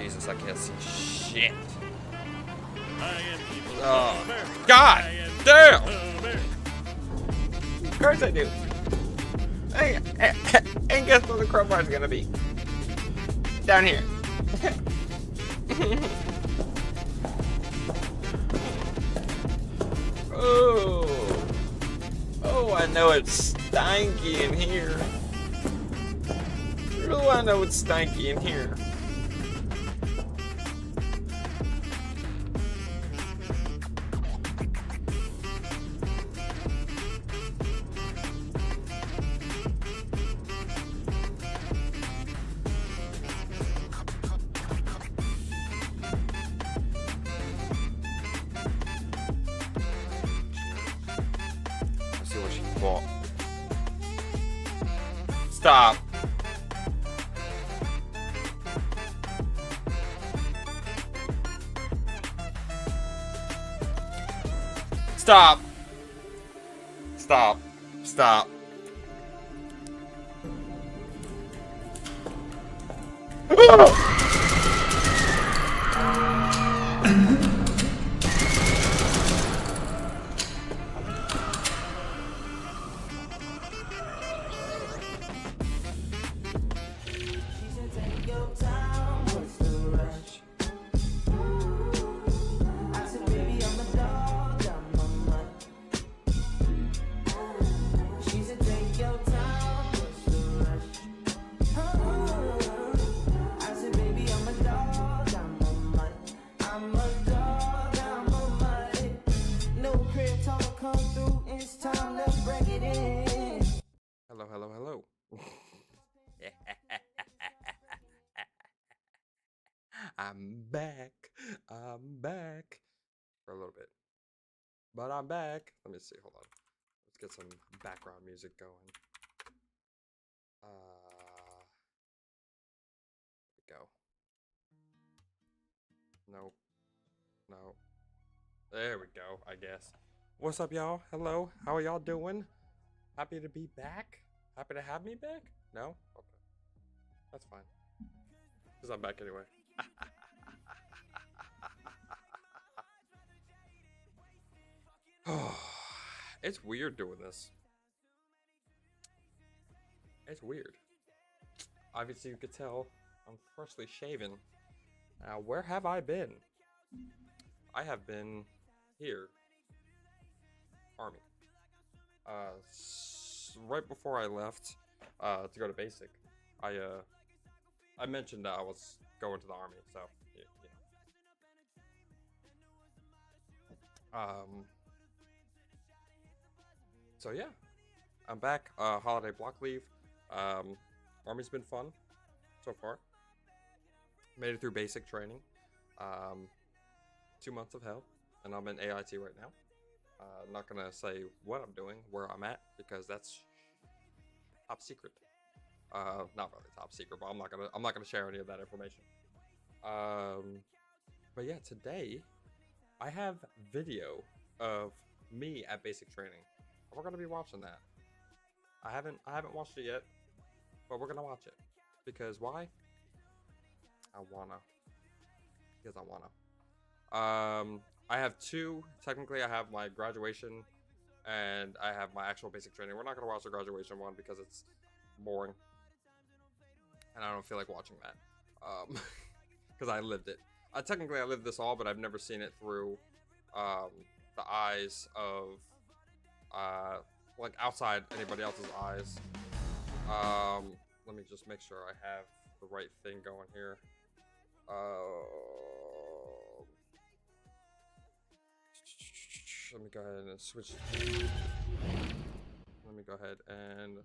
Jesus, I can't see shit. Oh, God damn! Of course I do. And guess where the crowbar's gonna be? Down here. Oh. Oh, I know it's stanky in here. Oh, I know it's stanky in here. Let's see what she bought. Stop. Stop. Stop. Stop. Hello, hello, hello. I'm back. I'm back. For a little bit. But I'm back. Let me see. Hold on. Let's get some background music going. There we go. Nope. No. There we go, I guess. What's up, y'all? Hello. How are y'all doing? Happy to be back? Happy to have me back? No? Okay. That's fine. Because I'm back anyway. It's weird doing this. It's weird. Obviously, you could tell I'm freshly shaven. Now, where have I been? I have been here. Army. Right before I left to go to basic, I mentioned that I was going to the army, so yeah. So yeah, I'm back. Holiday block leave. Army's been fun so far. Made it through basic training. 2 months of hell, and I'm in AIT right now. Not gonna say what I'm doing, where I'm at, because that's top secret. Not really top secret, but I'm not gonna share any of that information. But yeah, today I have video of me at basic training. We're gonna be watching that. I haven't watched it yet, but we're gonna watch it because why? Because I wanna. I have two. Technically, I have my graduation, and I have my actual basic training. We're not gonna watch the graduation one because it's boring, and I don't feel like watching that. Because I lived it. Technically, I lived this all, but I've never seen it through the eyes of like outside anybody else's eyes. Let me just make sure I have the right thing going here. Let me go ahead and switch. Let me go ahead and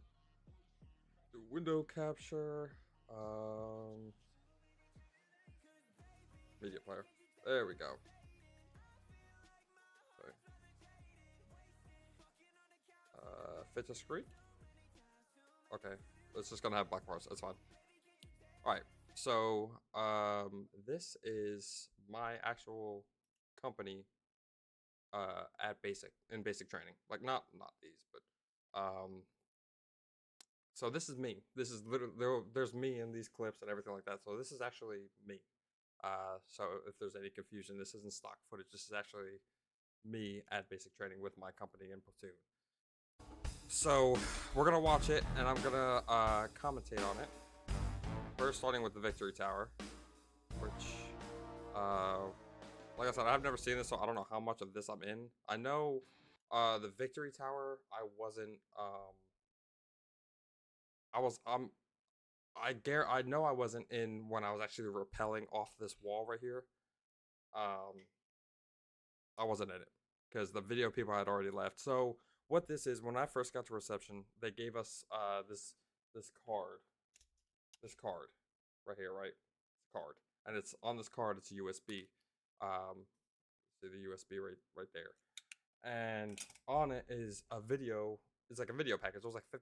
do window capture. Media player. There we go. Okay. Fit to screen. Okay, it's just gonna have black bars. That's fine. All right. So this is my actual company at basic training. Like not these, but so this is me. This is literally there's me in these clips and everything like that. So this is actually me. So if there's any confusion, this isn't stock footage. This is actually me at basic training with my company in platoon. So we're gonna watch it, and I'm gonna commentate on it. First, starting with the Victory Tower, which, like I said, I've never seen this, so I don't know how much of this I'm in. I know the Victory Tower. I wasn't. I was. I know I wasn't in when I was actually rappelling off this wall right here. Um, I wasn't in it because the video people had already left. So what this is, when I first got to reception, they gave us this card, right here, right? Card, and it's on this card. It's a USB. See the USB right there, and on it is a video. It's like a video package. It was like $50,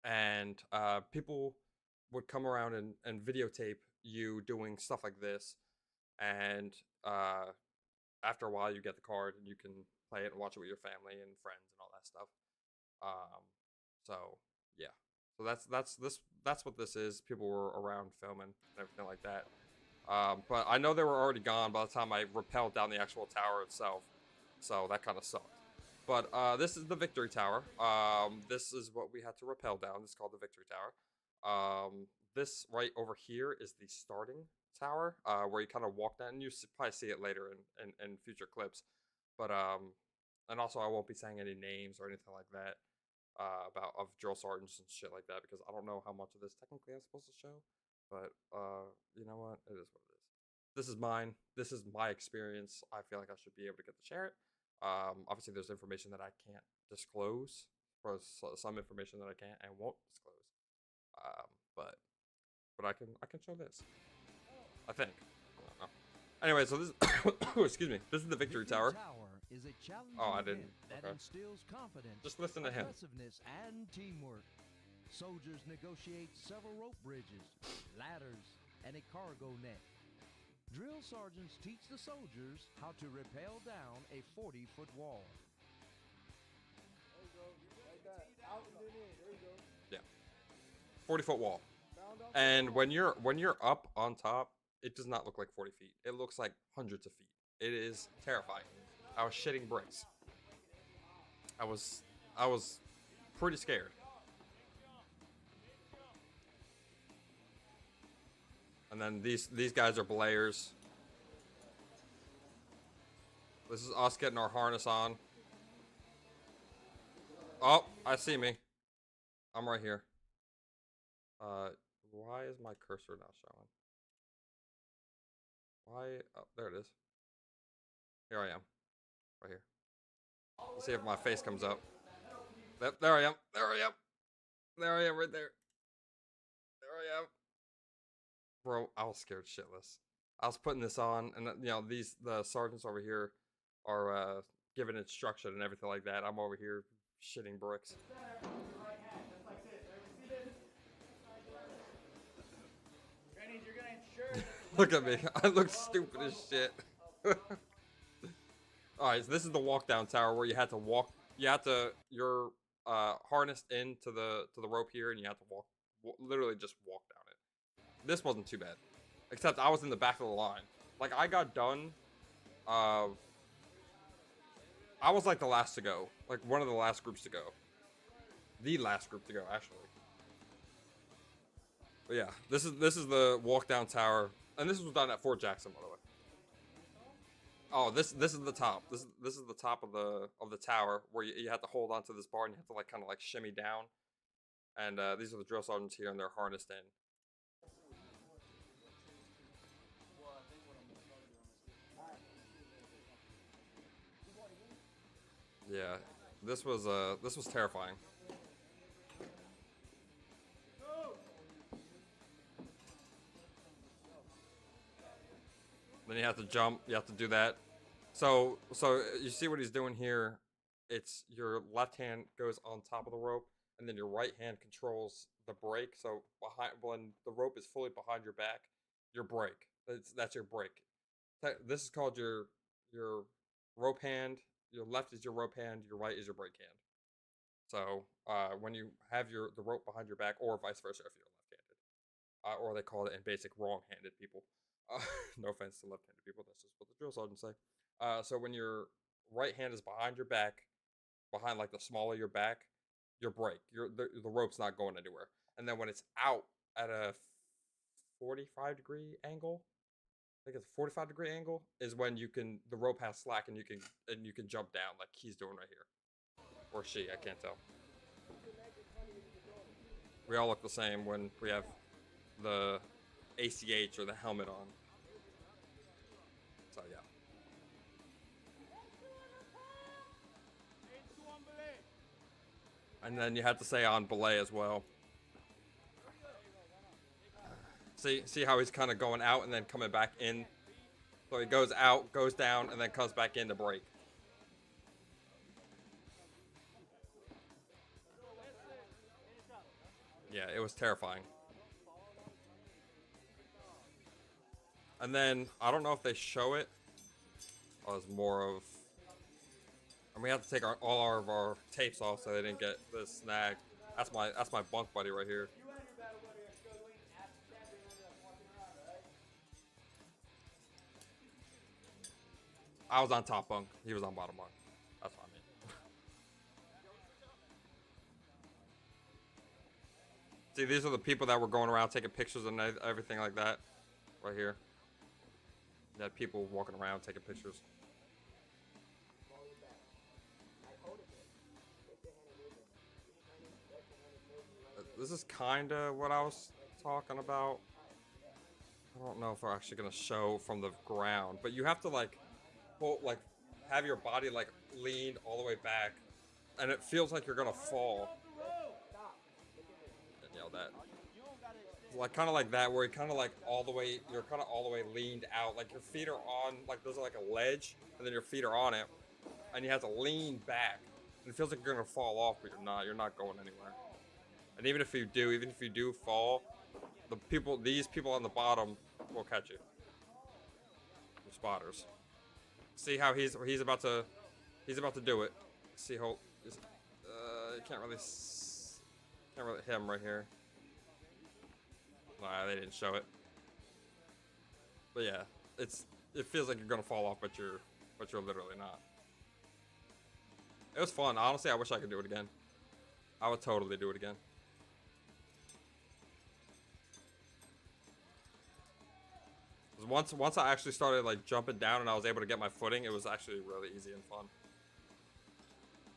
and people would come around and videotape you doing stuff like this, and after a while you get the card and you can play it and watch it with your family and friends and all that stuff. So yeah, so that's what this is. People were around filming and everything like that. But I know they were already gone by the time I rappelled down the actual tower itself, so that kind of sucked. But this is the Victory Tower. This is what we had to rappel down. This is called the Victory Tower. This right over here is the starting tower, where you kind of walk down, and you probably see it later in future clips. But and also I won't be saying any names or anything like that about of drill sergeants and shit like that, because I don't know how much of this technically I'm supposed to show. But you know what? It is what it is. This is mine. This is my experience. I feel like I should be able to get to share it. Obviously, there's information that I can't disclose, or some information that I can't and won't disclose. But I can show this. I think. I don't know. Anyway, so this. Excuse me. This is the Victory Tower. Is a challenging I didn't. that Okay. instills confidence, Just listen to him. aggressiveness, and teamwork. Soldiers negotiate several rope bridges, ladders, and a cargo net. Drill sergeants teach the soldiers how to rappel down a 40-foot wall. There you go. Like that. Out and then in. There you go. Yeah. 40-foot wall. Bound off And the wall. when you're up on top, it does not look like 40 feet. It looks like hundreds of feet. It is terrifying. I was shitting bricks. I was pretty scared. And then these guys are belayers. This is us getting our harness on. Oh, I see me. I'm right here. Why is my cursor not showing? Why? Oh, there it is. Here I am. Right here. Let's see if my face comes up. There I am. There I am. There I am right there. There I am. Bro, I was scared shitless. I was putting this on, and the sergeants over here are giving instruction and everything like that. I'm over here shitting bricks. Look at me. I look stupid as shit. Alright, so this is the walk down tower where you had to walk. You're harnessed into the rope here, and you have to literally just walk down it. This wasn't too bad, except I was in the back of the line. Like, I got done. I was like the last to go, like one of the last groups to go. The last group to go, actually. But yeah, this is the walk down tower, and this was done at Fort Jackson, by the way. Oh, this is the top. This is the top of the tower where you have to hold onto this bar and you have to like kind of like shimmy down. And these are the drill sergeants here, and they're harnessed in. Yeah, this was terrifying. Then you have to jump. You have to do that. So you see what he's doing here. It's your left hand goes on top of the rope, and then your right hand controls the brake. So when the rope is fully behind your back, your brake. That's your brake. This is called your rope hand. Your left is your rope hand. Your right is your brake hand. So when you have the rope behind your back, or vice versa if you're left-handed, or they call it in basic wrong-handed people. No offense to left-handed people, that's just what the drill sergeants say. So when your right hand is behind your back, behind like the small of your back, your break, the rope's not going anywhere. And then when it's out at a 45-degree angle, I think it's a 45-degree angle, is when the rope has slack and you can jump down like he's doing right here, or she, I can't tell. We all look the same when we have the ACH or the helmet on. So yeah. And then you have to say on belay as well. See how he's kind of going out and then coming back in. So he goes out, goes down, and then comes back in to break. Yeah, it was terrifying. And then I don't know if they show it. Or it's more of, and we have to take all of our tapes off so they didn't get the snag. That's my bunk buddy right here. I was on top bunk. He was on bottom bunk. That's what I mean. See, these are the people that were going around taking pictures and everything like that. Right here. You had people walking around taking pictures. This is kind of what I was talking about. I don't know if we're actually going to show from the ground, but you have to like have your body like leaned all the way back, and it feels like you're gonna fall. And yell that. Like kind of like that, where you're kind of all the way leaned out, like your feet are on, like there's like a ledge, and then your feet are on it, and you have to lean back. And it feels like you're gonna fall off, but you're not. You're not going anywhere. And even if you do fall, these people on the bottom will catch you. The spotters. See how he's about to do it. See how you can't really him right here. Nah, they didn't show it. But yeah, it feels like you're gonna fall off, but you're literally not. It was fun. Honestly, I wish I could do it again. I would totally do it again. Once I actually started like jumping down and I was able to get my footing, it was actually really easy and fun.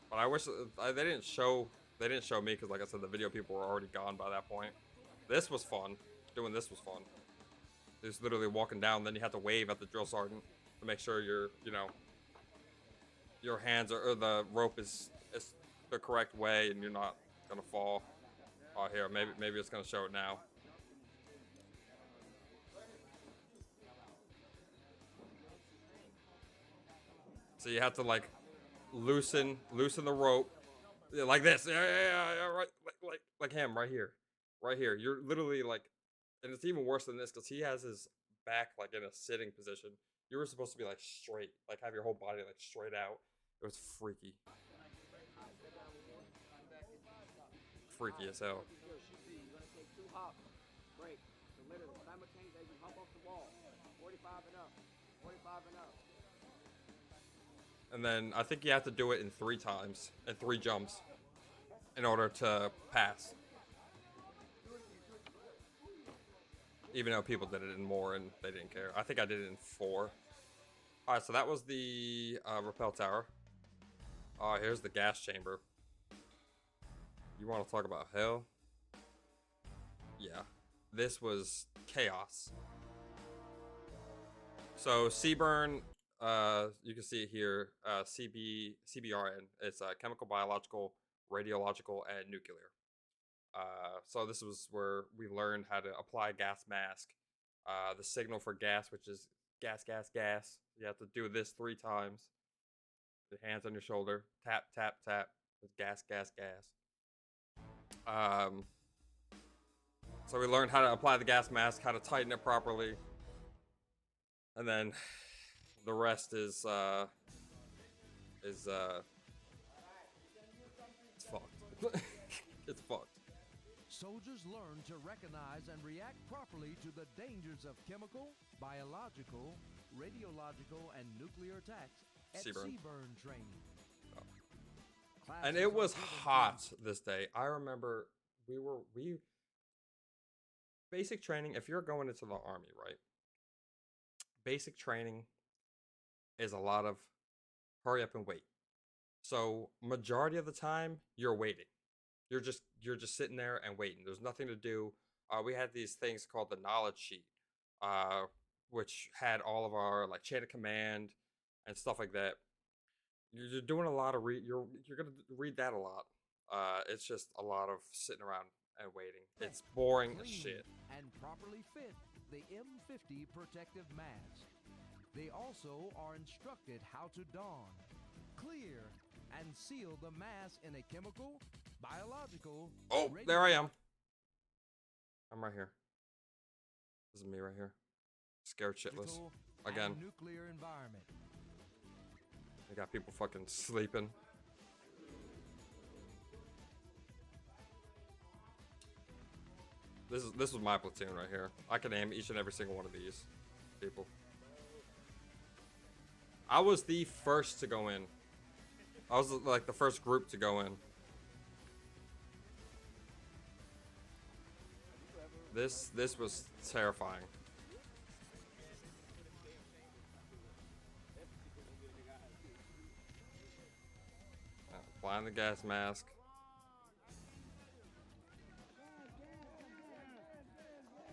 But I wish they didn't show me because, like I said, the video people were already gone by that point. This was fun. Doing this was fun. Just literally walking down, then you have to wave at the drill sergeant to make sure your hands or the rope is the correct way and you're not gonna fall. Oh, here, maybe it's gonna show it now. So you have to like loosen the rope like this. Yeah, right, like him right here. You're literally like, and it's even worse than this because he has his back like in a sitting position. You were supposed to be like straight, like have your whole body like straight out. It was freaky. Freaky as hell. And then I think you have to do it in 3 times, in 3 jumps, in order to pass. Even though people did it in more and they didn't care. I think I did it in 4. Alright, so that was the rappel tower. Here's the gas chamber. You want to talk about hell? Yeah. This was chaos. So Seaburn, you can see it here, CBRN. It's chemical, biological, radiological, and nuclear. So this was where we learned how to apply gas mask. The signal for gas, which is gas, gas, gas. You have to do this 3 times. The hands on your shoulder. Tap, tap, tap. It's gas, gas, gas. So we learned how to apply the gas mask, how to tighten it properly. And then the rest is it's fucked. It's fucked. soldiers learn to recognize and react properly to the dangers of chemical, biological, radiological, and nuclear attacks at Seaburn. Seaburn training. And Classes it was are given to- hot this day. I remember we basic training, if you're going into the army, right? Basic training is a lot of hurry up and wait. So majority of the time you're waiting. You're just sitting there and waiting. There's nothing to do. We had these things called the knowledge sheet, which had all of our like chain of command and stuff like that. You're doing a lot of you're gonna read that a lot. It's just a lot of sitting around and waiting. It's boring as Clean shit. and properly fit the M50 protective mask. They also are instructed how to don, clear, and seal the mask in a chemical, biological. Oh, there I am. I'm right here. This is me right here. Scared shitless. radiological, Again. and nuclear environment. They got people fucking sleeping. This was my platoon right here. I can name each and every single one of these people. I was the first to go in. I was like the first group to go in. This was terrifying. Applying the gas mask.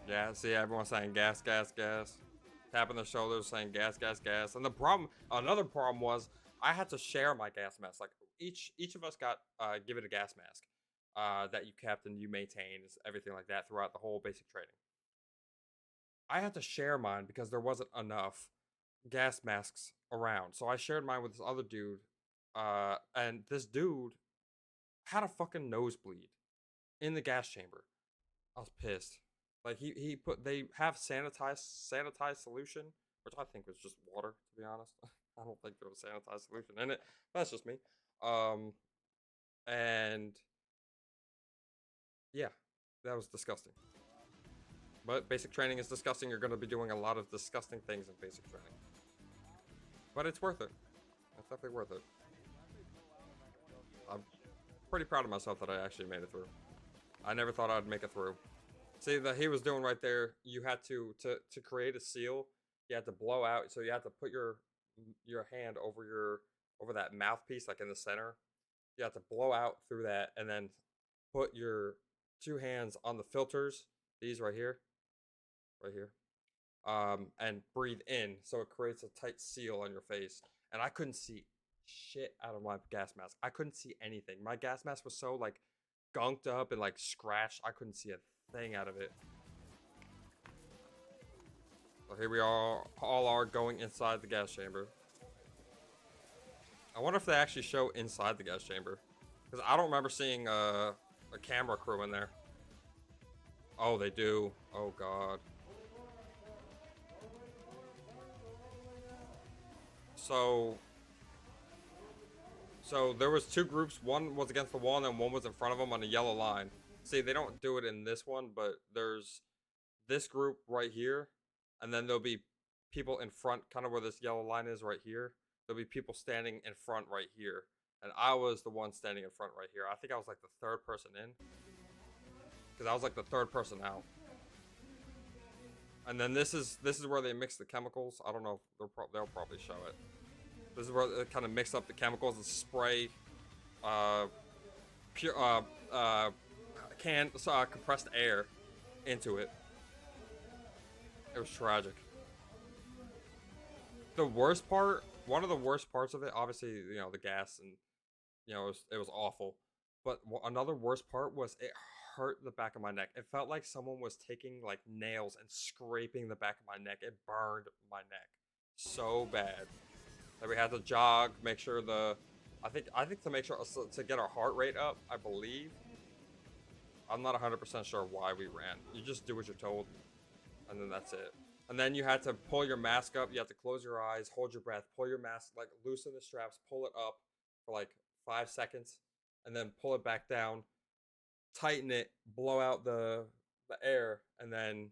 Yeah, see everyone saying gas, gas, gas. Tapping their shoulders saying gas, gas, gas. And the problem, another problem was I had to share my gas mask. Like each of us got given a gas mask that you kept and you maintained, everything like that throughout the whole basic training. I had to share mine because there wasn't enough gas masks around. So I shared mine with this other dude. And this dude had a fucking nosebleed in the gas chamber. I was pissed. Like they have sanitized solution, which I think was just water, to be honest. I don't think there was sanitized solution in it. That's just me. And yeah, that was disgusting. But basic training is disgusting. You're going to be doing a lot of disgusting things in basic training. But it's worth it. It's definitely worth it. I'm pretty proud of myself that I actually made it through. I never thought I'd make it through. See that he was doing right there. You had to create a seal. You had to blow out. So you had to put your hand over that mouthpiece, like in the center. You have to blow out through that, and then put your two hands on the filters. These right here, and breathe in. So it creates a tight seal on your face. And I couldn't see shit out of my gas mask. I couldn't see anything. My gas mask was so like gunked up and like scratched. I couldn't see a thing out of it. So here we all are going inside the gas chamber. I wonder if they actually show inside the gas chamber, because I don't remember seeing a camera crew in there. Oh, they do. Oh god. So there was two groups. One was against the wall, and then one was in front of them on a yellow line. See, they don't do it in this one, but there's this group right here, and then there'll be people in front, kind of where this yellow line is right here. There'll be people standing in front right here, and I was the one standing in front right here. I think I was like the third person in, because I was like the third person out. And then this is where they mix the chemicals. I don't know if they'll probably show it. This is where they kind of mix up the chemicals and spray compressed air into it. It was tragic. The worst part, one of the worst parts of it, obviously, you know, the gas, and you know, it was awful. But another worst part was it hurt the back of my neck. It felt like someone was taking like nails and scraping the back of my neck. It burned my neck so bad that we had to jog, make sure I think to make sure to get our heart rate up, I believe. I'm not 100% sure why we ran. You just do what you're told, and then that's it. And then you had to pull your mask up. You have to close your eyes, hold your breath, pull your mask, like loosen the straps, pull it up for like 5 seconds, and then pull it back down. tighten it, blow out the air, and then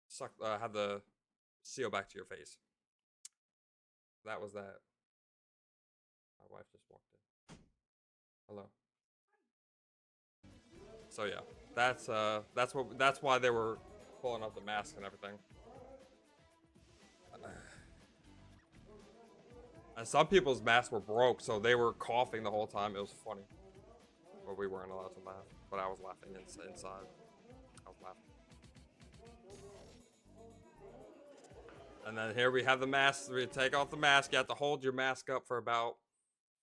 suck have the seal back to your face. That was that. My wife just walked in. Hello. So yeah, that's why they were pulling up the mask and everything. And some people's masks were broke, so they were coughing the whole time. It was funny. But we weren't allowed to laugh. But I was laughing inside. I was laughing. And then here we have the mask. We take off the mask. You have to hold your mask up for about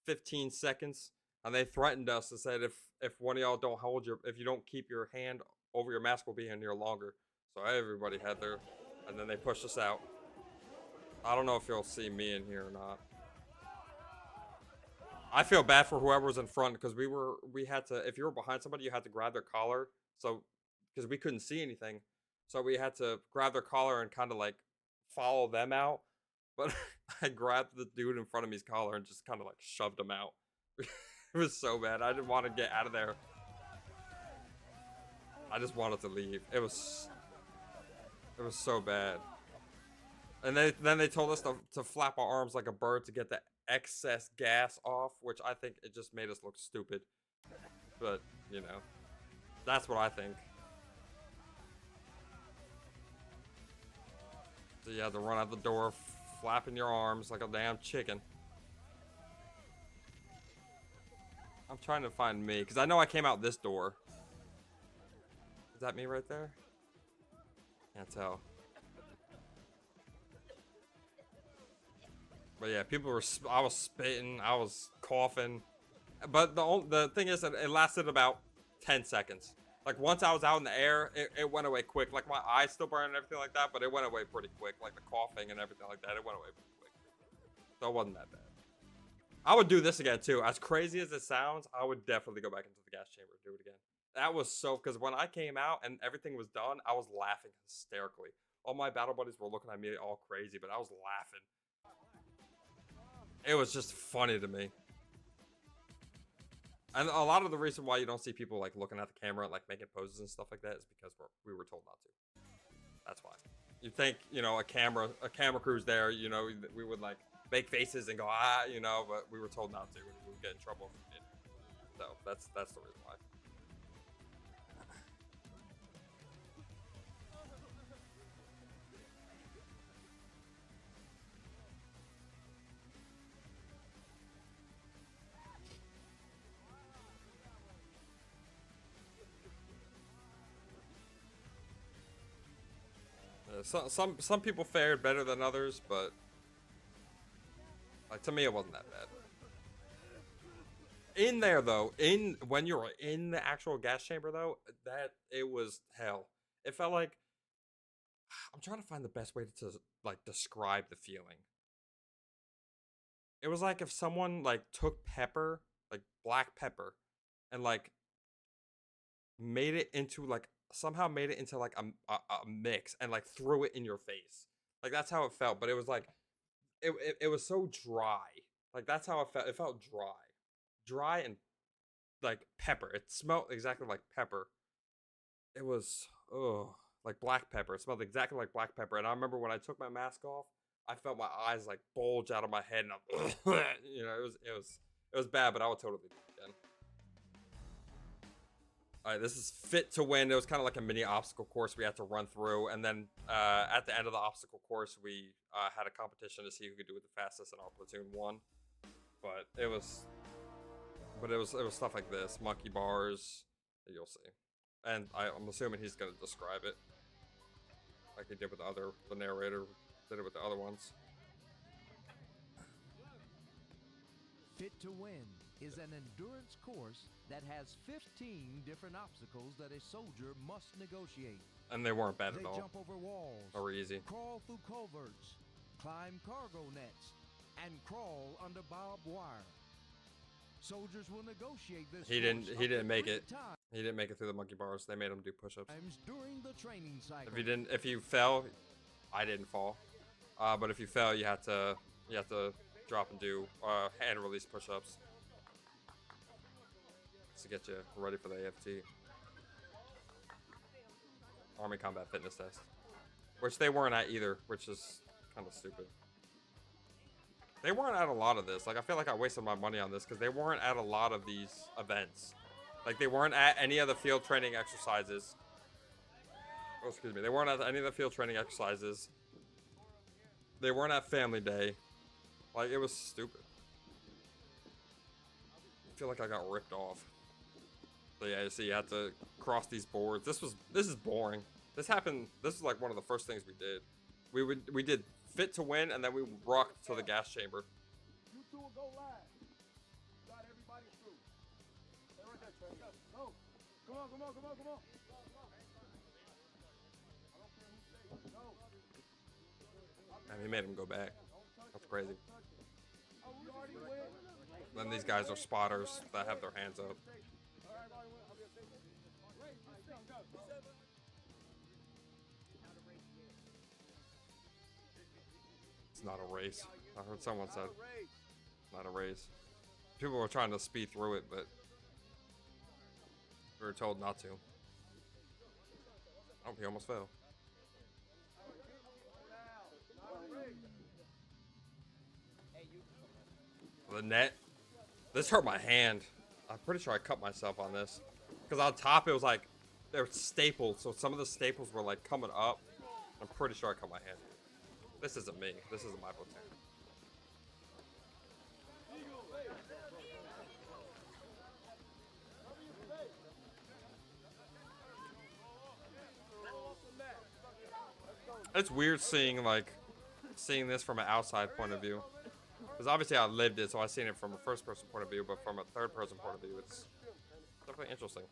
15 seconds. And they threatened us and said if one of y'all don't if you don't keep your hand over your mask, we'll be in here longer. So everybody had their, and then they pushed us out. I don't know if you'll see me in here or not. I feel bad for whoever was in front because we had to, if you were behind somebody, you had to grab their collar. So, because we couldn't see anything. So we had to grab their collar and kind of like follow them out. But I grabbed the dude in front of me's collar and just kind of like shoved him out. It was so bad. I didn't want to get out of there. I just wanted to leave. It was so bad. And then they told us to flap our arms like a bird to get the excess gas off, which I think it just made us look stupid. But, you know, that's what I think. So you had to run out the door flapping your arms like a damn chicken. I'm trying to find me, because I know I came out this door. Is that me right there? Can't tell. But yeah, people were, I was spitting, I was coughing. But the thing is that it lasted about 10 seconds. Like once I was out in the air, it went away quick. Like my eyes still burn and everything like that, but it went away pretty quick. Like the coughing and everything like that, it went away pretty quick. So it wasn't that bad. I would do this again too. As crazy as it sounds, I would definitely go back into the gas chamber and do it again. That was so, because when I came out and everything was done, I was laughing hysterically. All my battle buddies were looking at me all crazy, but I was laughing. It was just funny to me. And a lot of the reason why you don't see people like looking at the camera, like making poses and stuff like that, is because we were told not to. That's why. You think, you know, a camera crew's there, you know, we would like make faces and go, you know, but we were told not to. We would get in trouble if we did. So that's the reason why. Some people fared better than others, but like to me it wasn't that bad. In there though, when you were in the actual gas chamber though, that it was hell. It felt like, I'm trying to find the best way to like describe the feeling. It was like if someone like took pepper, like black pepper, and like made it into like somehow made it into like a mix and like threw it in your face. Like that's how it felt, but it was like it was so dry. Like that's how it felt. It felt dry and like pepper. It smelled exactly like pepper. It was like black pepper. It smelled exactly like black pepper. And I remember when I took my mask off, I felt my eyes like bulge out of my head, and you know, it was bad, but I would totally do it again. All right, this is Fit to Win. It was kind of like a mini obstacle course we had to run through, and then at the end of the obstacle course, we had a competition to see who could do it the fastest, and our platoon won. But it was stuff like this, monkey bars. You'll see, and I'm assuming he's gonna describe it like he did with the narrator did it with the other ones. Fit to Win is an endurance course that has 15 different obstacles that a soldier must negotiate. And they weren't bad at all. They jump over walls. They were easy. Crawl through culverts, climb cargo nets, and crawl under barbed wire. Soldiers will negotiate this. He didn't make it. He didn't make it through the monkey bars. They made him do push-ups. During the training cycle. If you fell, I didn't fall. But if you fell, you have to drop and do hand release push-ups. to get you ready for the AFT. Army Combat Fitness Test. Which they weren't at either, which is kind of stupid. They weren't at a lot of this. Like, I feel like I wasted my money on this because they weren't at a lot of these events. Like, they weren't at any of the field training exercises. Oh, excuse me. They weren't at any of the field training exercises. They weren't at Family Day. Like, it was stupid. I feel like I got ripped off. So yeah, you see, you had to cross these boards. This is boring. This happened. This is like one of the first things we did. We did fit to win, and then we rocked to the gas chamber. You two will go live. Got everybody through. Stay right there, Trey. Go. Come on, come on, come on, come on. I don't care who stays. Go. And he made him go back. That's crazy. Oh, we already win. Then these guys are spotters that have their hands up. It's not a race. I heard someone said, not a race. People were trying to speed through it, but we were told not to. Oh, he almost fell. The net. This hurt my hand. I'm pretty sure I cut myself on this. Because on top it was like, they were stapled. So some of the staples were like coming up. I'm pretty sure I cut my hand. This isn't me. This isn't my platoon. It's weird seeing this from an outside point of view. Because obviously I lived it, so I've seen it from a first person point of view, but from a third person point of view, it's definitely interesting.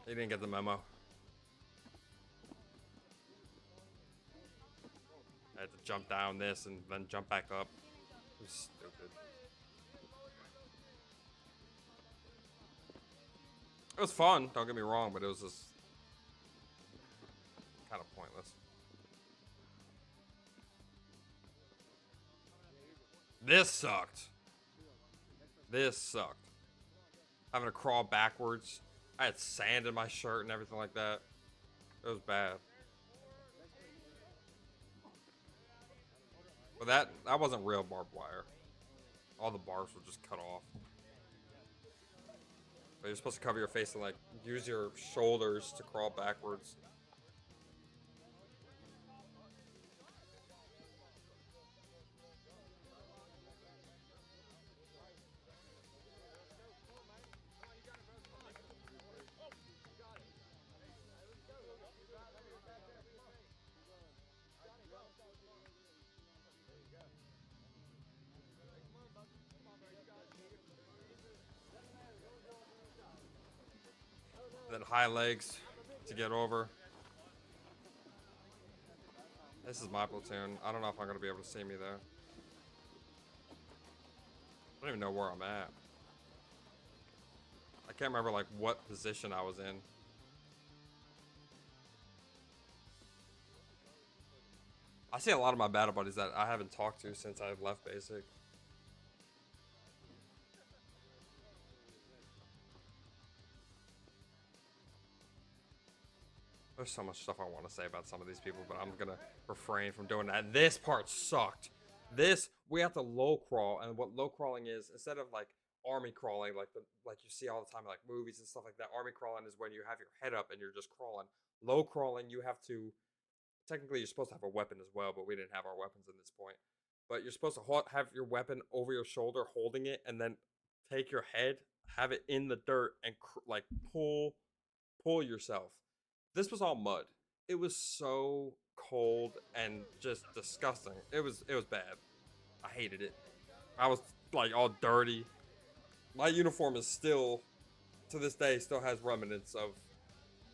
He didn't get the memo. I had to jump down this and then jump back up. It was stupid. It was fun, don't get me wrong, but it was just kind of pointless. This sucked. This sucked. Having to crawl backwards. I had sand in my shirt and everything like that. It was bad. But that wasn't real barbed wire. All the bars were just cut off. But you're supposed to cover your face and like use your shoulders to crawl backwards. Then high legs to get over. This is my platoon. I don't know if I'm going to be able to see me there. I don't even know where I'm at. I can't remember like what position I was in. I see a lot of my battle buddies that I haven't talked to since I left basic. There's so much stuff I want to say about some of these people, but I'm gonna refrain from doing that. This part sucked. We have to low crawl, and what low crawling is, instead of like army crawling, like you see all the time in like movies and stuff like that. Army crawling is when you have your head up and you're just crawling. Low crawling, you have to. Technically, you're supposed to have a weapon as well, but we didn't have our weapons at this point. But you're supposed to have your weapon over your shoulder, holding it, and then take your head, have it in the dirt, and like pull yourself. This was all mud. It was so cold and just disgusting. It was bad. I hated it. I was like all dirty. My uniform is still, to this day, still has remnants of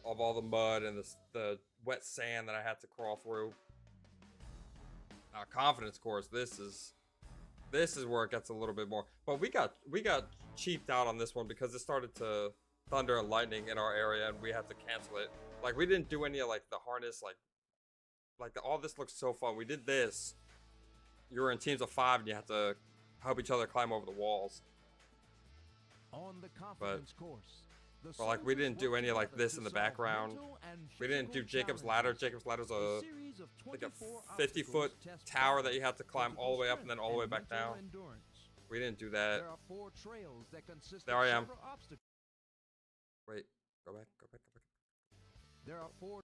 all the mud and the wet sand that I had to crawl through. Confidence course. This is where it gets a little bit more. But we got cheaped out on this one because it started to thunder and lightning in our area, and we had to cancel it. Like we didn't do any of like the harness, all this looks so fun. We did this. You were in teams of 5 and you had to help each other climb over the walls. On the confidence course, But like we didn't do any of like this in the background. We didn't do Jacob's ladder. Jacob's ladder's like a 50-foot tower that you have to climb all the way up and then all the way back down. We didn't do that. There are 4 trails that consist There of I am. several obstacles. Wait, go back. There are 4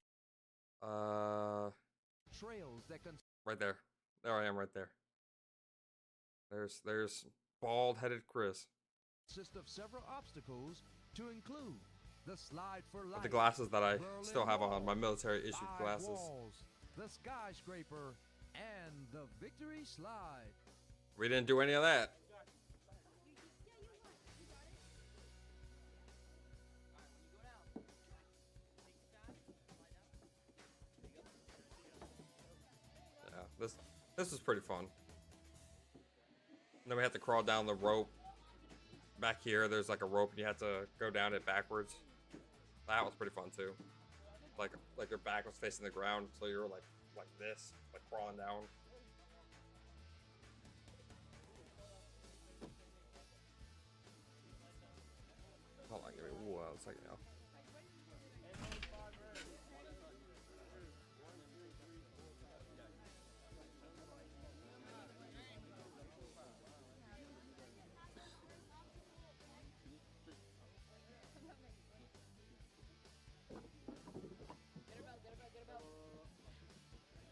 trails that consist Right there. There I am, right there. There's bald-headed Chris of several obstacles to include the slide for life, with the glasses that I Berlin still have on, Wall, my military-issued 5 glasses. walls, the skyscraper, and the victory slide. We didn't do any of that. Yeah, this is pretty fun. And then we have to crawl down the rope. Back here, there's like a rope, and you have to go down it backwards. That was pretty fun too. Like your back was facing the ground, so you were like this, like crawling down. Hold on, give me 1 second now.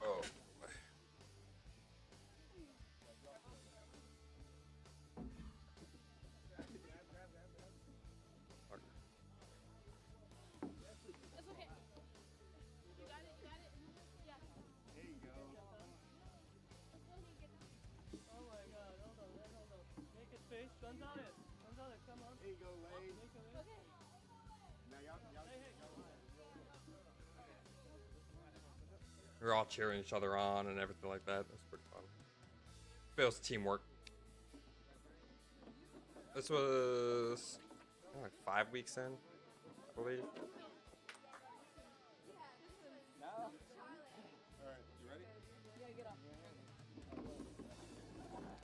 Oh. That's okay. You got it? Yeah. There you go. Oh my god, hold on. Make it face. Gonzalez, come on. There you go, Lane. Okay. Now y'all We were all cheering each other on and everything like that. That's pretty fun. Feels teamwork. This was like 5 weeks in, I believe.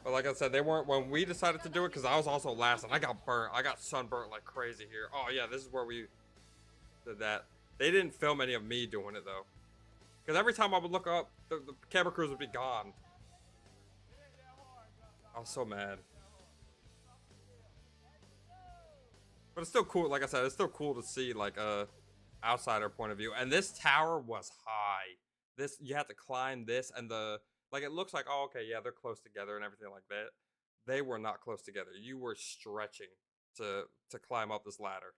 But like I said, they weren't when we decided to do it because I was also last and I got burnt. I got sunburnt like crazy here. Oh yeah, this is where we did that. They didn't film any of me doing it though. Because every time I would look up, the camera crews would be gone. I was so mad. But it's still cool, like I said, it's still cool to see like a outsider point of view. And this tower was high. This, you had to climb this and like it looks like, oh, okay, yeah, they're close together and everything like that. They were not close together. You were stretching to climb up this ladder.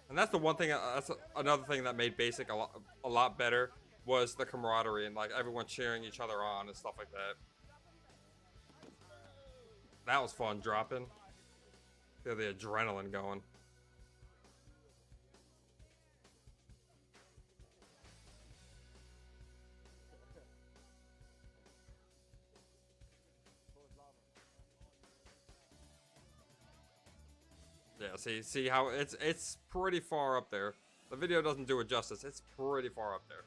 And that's the one thing. That's another thing that made Basic a lot better was the camaraderie and like everyone cheering each other on and stuff like that. That was fun dropping. Feel the adrenaline going. Yeah, see how it's pretty far up there. The video doesn't do it justice. It's pretty far up there.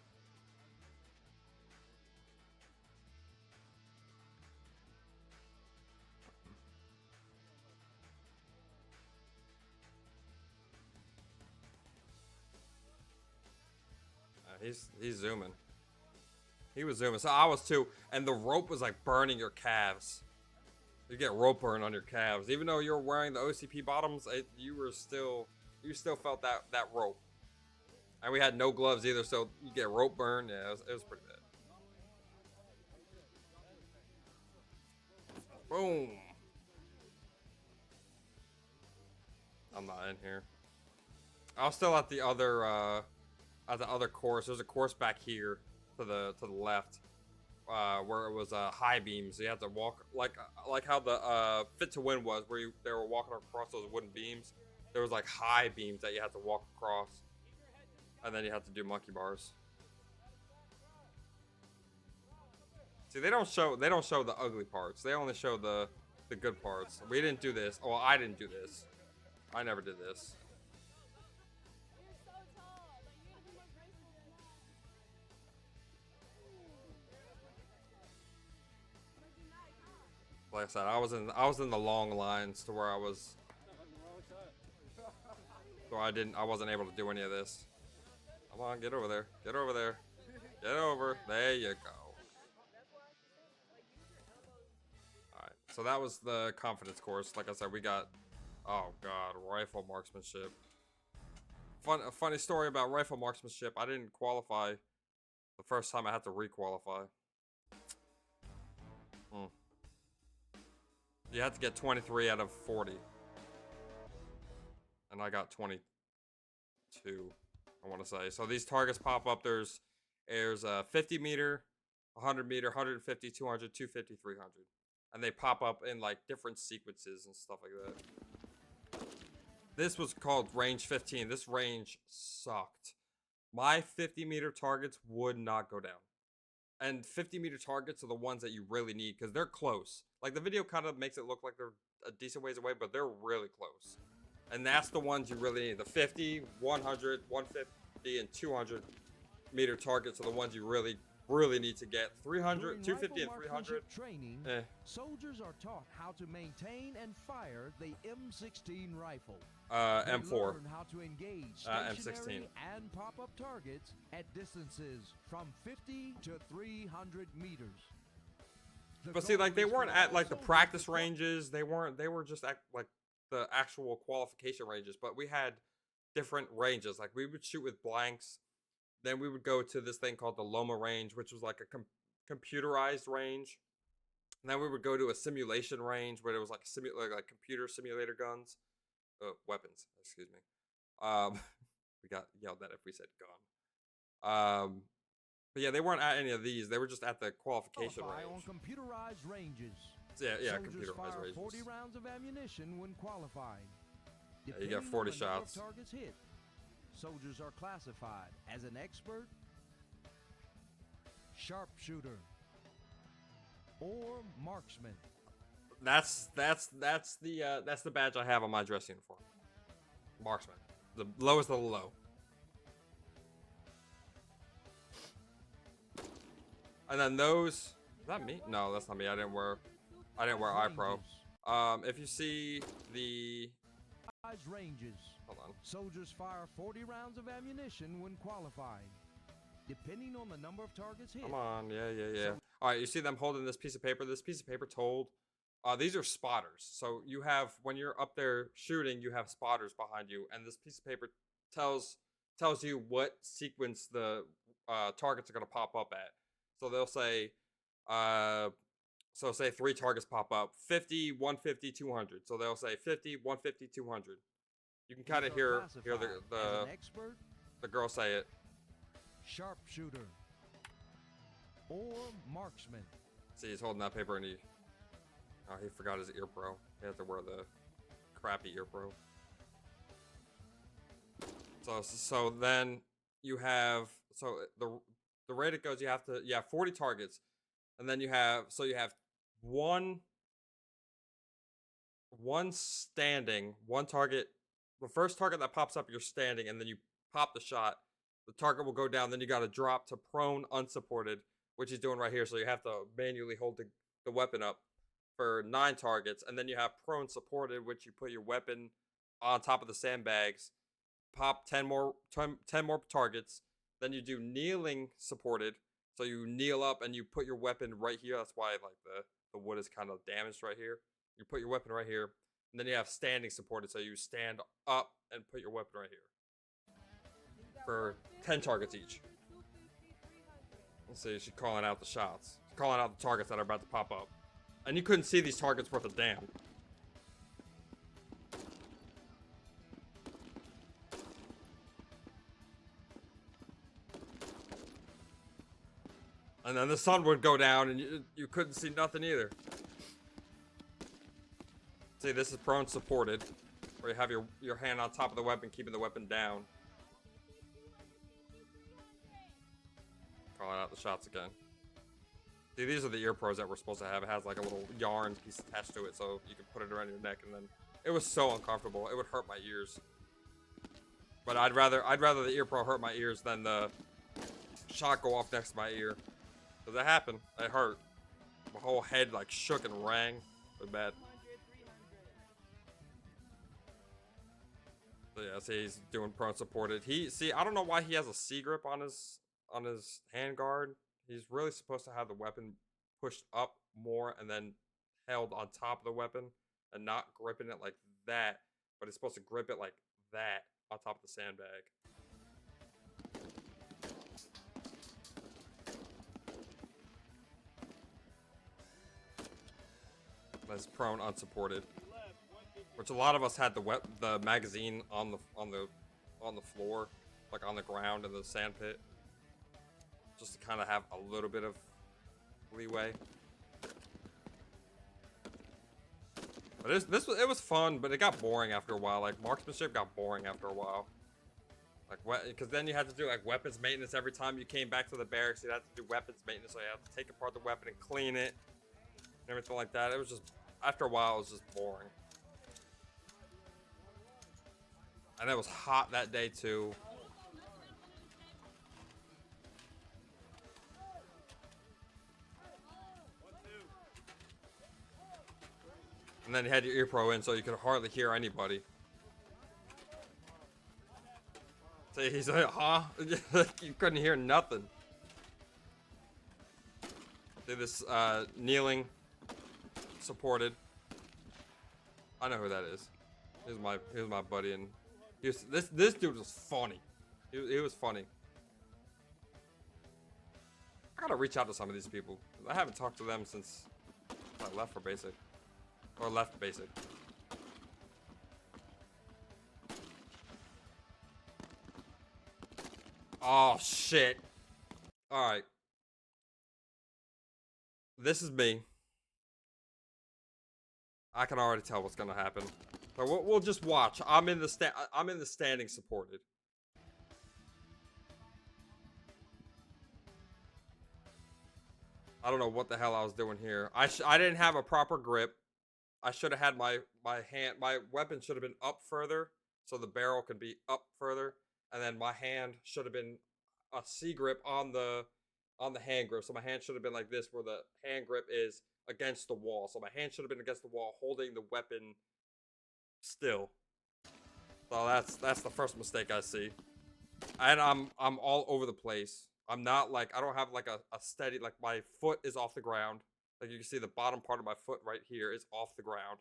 He's zooming. He was zooming. So I was too, and the rope was like burning your calves. You get rope burn on your calves, even though you're wearing the OCP bottoms. You still felt that rope, and we had no gloves either, so you get rope burn. Yeah, it was pretty bad. Boom. I'm not in here. I was still at the other course. There's a course back here to the left. Where it was high beams, so you had to walk like how the Fit to Win was, where they were walking across those wooden beams. There was like high beams that you had to walk across, and then you had to do monkey bars. See, they don't show the ugly parts. They only show the the good parts. We didn't do this. Oh, I didn't do this. I never did this. Like I said, I was in the long lines to where I was, so I wasn't able to do any of this. Come on, get over there. Get over there. Get over. There you go. Alright, so that was the confidence course. Like I said, we got, oh god, rifle marksmanship. A funny story about rifle marksmanship. I didn't qualify the first time. I had to re-qualify. You had to get 23 out of 40. And I got 22, I want to say. So these targets pop up. There's a 50 meter, 100 meter, 150, 200, 250, 300. And they pop up in like different sequences and stuff like that. This was called range 15. This range sucked. My 50 meter targets would not go down. And 50 meter targets are the ones that you really need because they're close. Like the video kind of makes it look like they're a decent ways away, but they're really close. And that's the ones you really need. The 50, 100, 150, and 200 meter targets are the ones you really need to get. 300, 250, and 300. Training, soldiers are taught how to maintain and fire the M16 rifle. M4. Learn how to engage M16. stationary and pop-up targets at distances from 50 to 300 meters. But see, like they weren't at like the practice ranges. They were just at like the actual qualification ranges. But we had different ranges. Like we would shoot with blanks. Then we would go to this thing called the Loma range, which was like a computerized range. And then we would go to a simulation range where it was like like computer simulator guns, weapons. Excuse me. We got yelled at if we said gun. But yeah, they weren't at any of these. They were just at the qualification range. On computerized ranges. Yeah, Soldiers computerized fire ranges. 40 rounds of ammunition when qualified. Yeah, you got Depending 40 on the number of shots. Targets hit. Soldiers are classified as an expert, sharpshooter, or marksman. That's the badge I have on my dress uniform. Marksman. The lowest of the low. And then those, is that me? No, that's not me. I didn't wear iPro. If you see the ranges. Hold on. Soldiers fire 40 rounds of ammunition when qualified, depending on the number of targets hit. Come on, yeah. All right, you see them holding this piece of paper. This piece of paper told, these are spotters. So you have, when you're up there shooting, you have spotters behind you, and this piece of paper tells you what sequence the targets are gonna pop up at. So they'll say, so say 3 targets pop up, 50, 150, 200. So they'll say 50, 150, 200. You can kind of hear the girl say it. Sharpshooter or marksman. See, he's holding that paper and he forgot his ear pro. He has to wear the crappy ear pro. So then you have, so the rate it goes, you have 40 targets, and then you have one standing, one target. The first target that pops up, you're standing, and then you pop the shot. The target will go down. Then you got to drop to prone unsupported, which he's doing right here. So you have to manually hold the weapon up for 9 targets, and then you have prone supported, which you put your weapon on top of the sandbags, pop 10 more targets. Then you do kneeling supported, so you kneel up and you put your weapon right here. That's why like the wood is kind of damaged right here. You put your weapon right here, and then you have standing supported, so you stand up and put your weapon right here for 10 targets each. Let's see, she's calling out the shots. She's calling out the targets that are about to pop up. And you couldn't see these targets worth a damn. And then the sun would go down and you couldn't see nothing either. See, this is prone supported, where you have your hand on top of the weapon, keeping the weapon down. Calling out the shots again. See, these are the ear pros that we're supposed to have. It has like a little yarn piece attached to it, so you can put it around your neck, and then it was so uncomfortable. It would hurt my ears. But I'd rather the ear pro hurt my ears than the shot go off next to my ear. Cause that happened. It hurt. My whole head like shook and rang. It was bad. So yeah, see, he's doing prone supported. I don't know why he has a C grip on his hand guard. He's really supposed to have the weapon pushed up more and then held on top of the weapon and not gripping it like that. But it's supposed to grip it like that on top of the sandbag. That's prone unsupported. Which a lot of us had the magazine on the floor, like on the ground in the sand pit, just to kind of have a little bit of leeway. But it was fun, but it got boring after a while. Like marksmanship got boring after a while. Like because then you had to do like weapons maintenance every time you came back to the barracks. You had to do weapons maintenance, so you had to take apart the weapon and clean it and everything like that. It was just after a while, it was just boring. And it was hot that day too. And then you had your ear pro in, so you could hardly hear anybody. So he's like, huh? You couldn't hear nothing. See this kneeling supported. I know who that is. He was my buddy, and this dude was funny. He was funny. I gotta reach out to some of these people. I haven't talked to them since I left for basic. Or left basic. Oh shit. Alright. This is me. I can already tell what's gonna happen. But we'll just watch. I'm in the standing supported. I don't know what the hell I was doing here. I didn't have a proper grip. I should have had my weapon should have been up further so the barrel could be up further, and then my hand should have been a C grip on the hand grip. So my hand should have been like this, where the hand grip is against the wall. So my hand should have been against the wall, holding the weapon still. So that's the first mistake I see. And I'm all over the place. I'm not like, I don't have like a steady, like my foot is off the ground. Like you can see the bottom part of my foot right here is off the ground.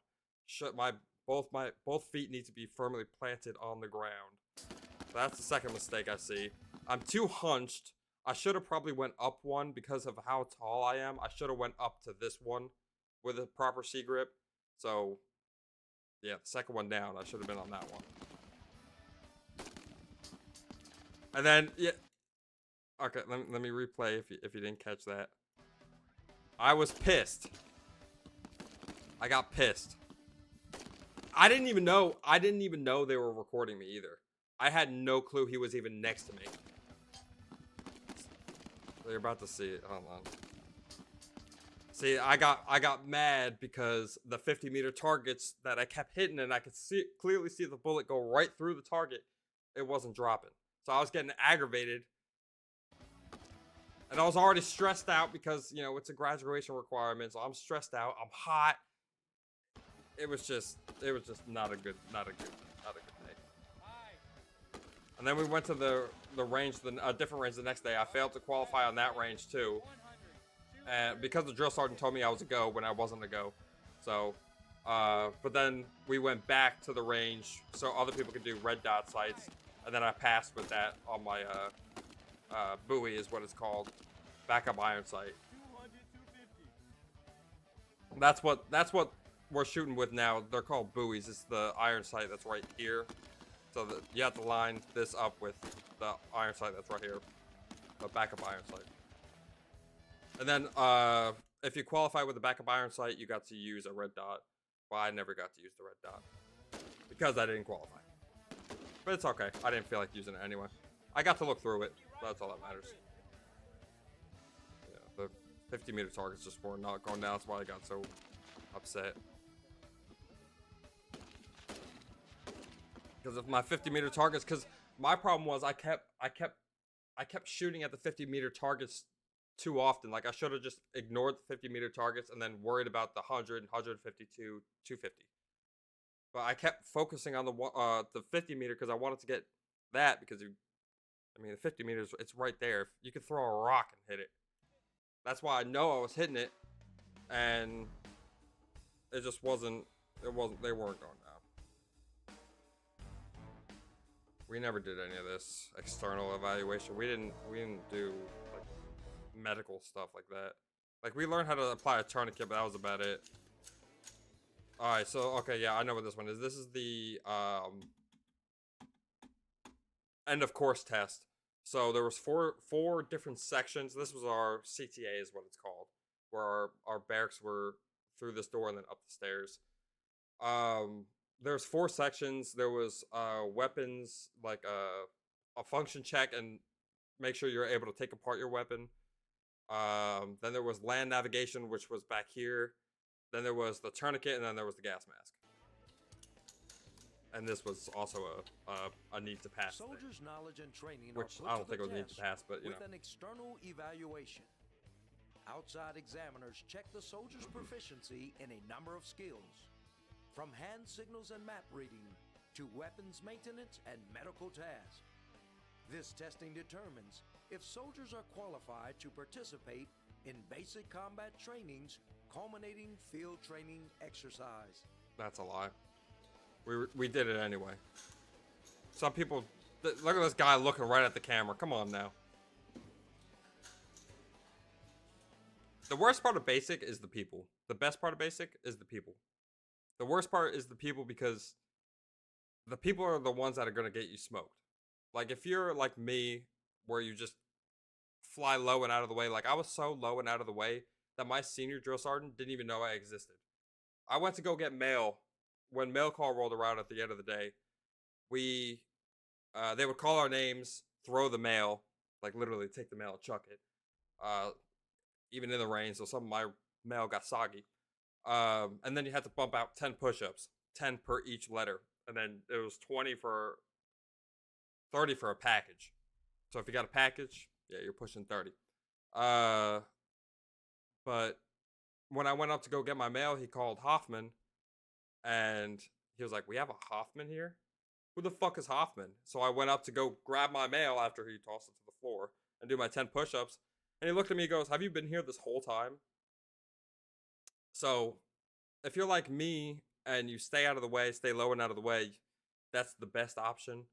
Both feet need to be firmly planted on the ground. So that's the second mistake I see. I'm too hunched. I should have probably went up one because of how tall I am. I should have went up to this one with a proper C grip. So yeah, the second one down, I should have been on that one. And then yeah, okay, let me replay if you didn't catch that. I was pissed. I got pissed. I didn't even know they were recording me either. I had no clue he was even next to me. So you're about to see it. Hold on. See, I got mad because the 50-meter targets that I kept hitting, and I could clearly see the bullet go right through the target. It wasn't dropping. So I was getting aggravated. And I was already stressed out because, you know, it's a graduation requirement, so I'm stressed out. I'm hot. It was just not a good day. And then we went to the range, a different range the next day. I failed to qualify on that range too. And because the drill sergeant told me I was a go when I wasn't a go. So, but then we went back to the range so other people could do red dot sights. And then I passed with that on my, buoy is what it's called. Backup iron sight. That's what we're shooting with now. They're called buoys. It's the iron sight that's right here. So that you have to line this up with the iron sight that's right here. The backup iron sight. And then if you qualify with the backup iron sight, you got to use a red dot. Well, I never got to use the red dot because I didn't qualify. But it's okay. I didn't feel like using it anyway. I got to look through it. That's all that matters. Yeah, the 50-meter targets just were not going down. That's why I got so upset. Because of my 50-meter targets, because my problem was I kept shooting at the 50-meter targets too often. Like I should have just ignored the 50-meter targets and then worried about the 100, 152, 250. But I kept focusing on the 50-meter because I wanted to get that because I mean the 50 meters, it's right there. You could throw a rock and hit it. That's why I know I was hitting it, and it just wasn't. They weren't going down. We never did any of this external evaluation. We didn't do like medical stuff like that. Like we learned how to apply a tourniquet, but that was about it. All right, so okay, yeah, I know what this one is. This is the end of course test. So there was four different sections. This was our CTA is what it's called, where our barracks were through this door and then up the stairs. There's 4 sections. There was weapons, like a function check and make sure you're able to take apart your weapon. Then there was land navigation, which was back here. Then there was the tourniquet, and then there was the gas mask. And this was also a need to pass Soldiers' knowledge and training which are put I don't to think the it was need to test pass, but you know. with an external evaluation. Outside examiners check the soldier's proficiency in a number of skills, from hand signals and map reading to weapons maintenance and medical tasks. This testing determines if soldiers are qualified to participate in basic combat trainings, culminating field training exercise. That's a lie. We did it anyway. Some people look at this guy looking right at the camera. Come on now. The worst part of basic is the people. The best part of basic is the people. The worst part is the people because the people are the ones that are going to get you smoked. Like if you're like me, where you just fly low and out of the way. Like I was so low and out of the way that my senior drill sergeant didn't even know I existed. I went to go get mail. When mail call rolled around at the end of the day, they would call our names, throw the mail, like literally take the mail and chuck it. Even in the rain, so some of my mail got soggy. And then you had to bump out 10 push-ups, 10 per each letter. And then it was 30 for a package. So if you got a package, yeah, you're pushing 30. But when I went up to go get my mail, he called Hoffman. And he was like, "We have a Hoffman here? Who the fuck is Hoffman?" So I went up to go grab my mail after he tossed it to the floor and do my 10 push-ups. And he looked at me and goes, "Have you been here this whole time?" So if you're like me and you stay out of the way, stay low and out of the way, that's the best option.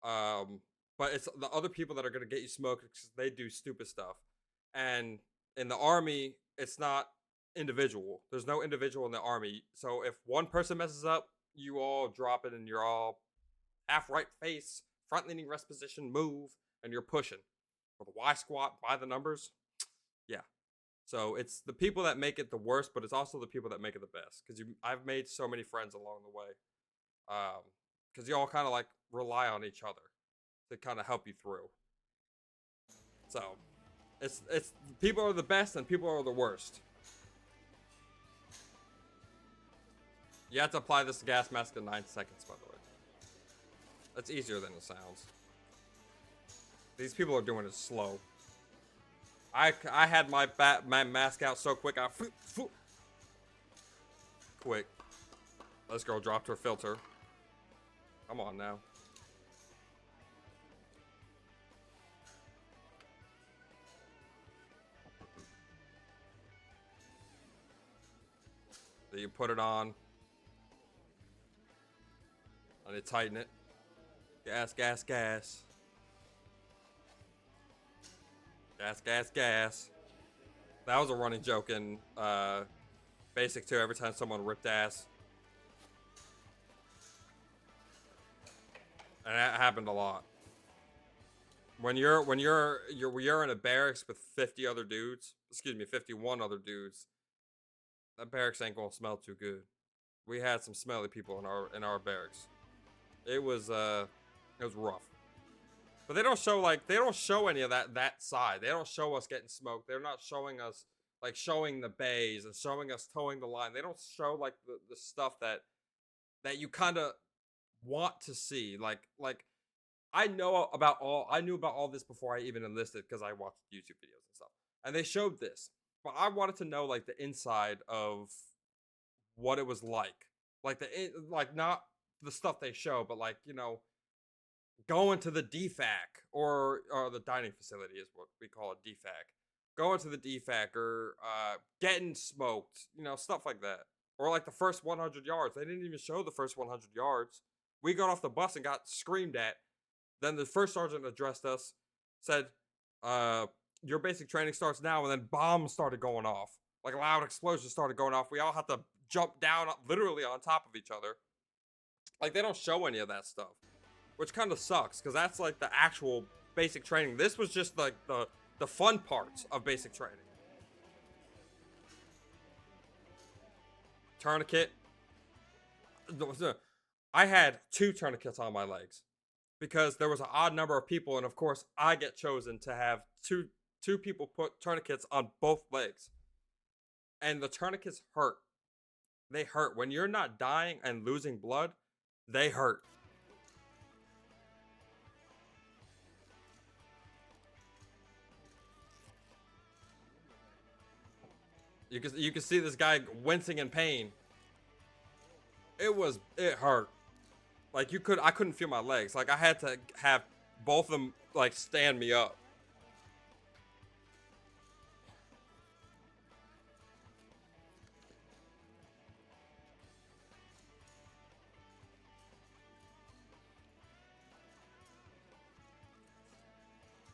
But it's the other people that are going to get you smoked because they do stupid stuff. And in the Army, it's not individual. There's no individual in the Army. So if one person messes up, you all drop it and you're all half right face, front leaning rest position, move, and you're pushing. For the Y squat, by the numbers. Yeah. So it's the people that make it the worst, but it's also the people that make it the best. Because I've made so many friends along the way. Because you all kind of like rely on each other to kind of help you through. So it's people are the best and people are the worst. You have to apply this gas mask in 9 seconds, by the way. That's easier than it sounds. These people are doing it slow. I had my mask out so quick, quick. This girl dropped her filter. Come on now. So you put it on. And you tighten it. Gas, gas, gas. Gas, gas, gas. That was a running joke in Basic 2 every time someone ripped ass. And that happened a lot. When you're in a barracks with 50 other dudes, 51 other dudes, that barracks ain't gonna smell too good. We had some smelly people in our barracks. It was rough. But they don't show any of that side. They don't show us getting smoked. They're not showing us like showing the bays and showing us towing the line. They don't show like the stuff that you kind of want to see. Like I knew about all this before I even enlisted because I watched YouTube videos and stuff. And they showed this. But I wanted to know like the inside of what it was like. Like not the stuff they show, but like, you know, going to the DFAC or the dining facility is what we call a DFAC. Going to the DFAC or getting smoked, you know, stuff like that. Or like the first 100 yards. They didn't even show the first 100 yards. We got off the bus and got screamed at. Then the first sergeant addressed us, said, your basic training starts now, and then bombs started going off. Like loud explosions started going off. We all had to jump down literally on top of each other. Like they don't show any of that stuff. Which kind of sucks, because that's like the actual basic training. This was just like the fun parts of basic training. Tourniquet. I had 2 tourniquets on my legs because there was an odd number of people, and of course I get chosen to have two people put tourniquets on both legs. And the tourniquets hurt. They hurt. When you're not dying and losing blood, they hurt. You can see this guy wincing in pain. It hurt. Like I couldn't feel my legs. Like I had to have both of them like stand me up.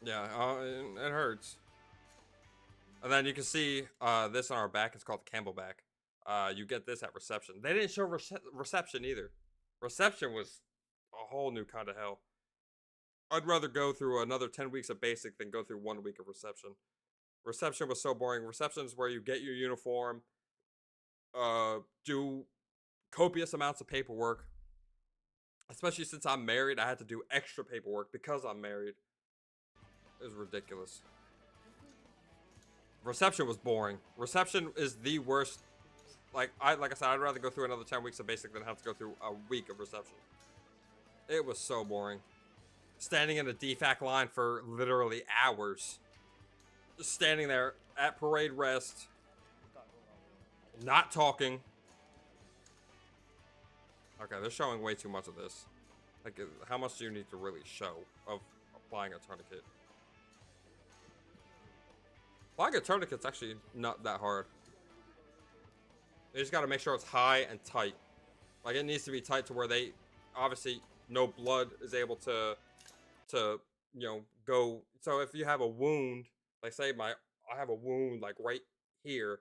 Yeah, it hurts. And then you can see this on our back. It's called the Camelback. You get this at reception. They didn't show reception either. Reception was a whole new kind of hell. I'd rather go through another 10 weeks of basic than go through 1 week of reception. Reception was so boring. Reception is where you get your uniform, do copious amounts of paperwork. Especially since I'm married, I had to do extra paperwork because I'm married. It was ridiculous. Reception was boring. Reception is the worst. Like I said, I'd rather go through another 10 weeks of basic than have to go through a week of reception. It was so boring. Standing in a DFAC line for literally hours. Just standing there at parade rest. Not talking. Okay, they're showing way too much of this. Like, how much do you need to really show of applying a tourniquet? Applying a tourniquet's actually not that hard. You just gotta make sure it's high and tight. Like, it needs to be tight to where they, obviously, no blood is able to, you know, go. So if you have a wound, like say I have a wound like right here.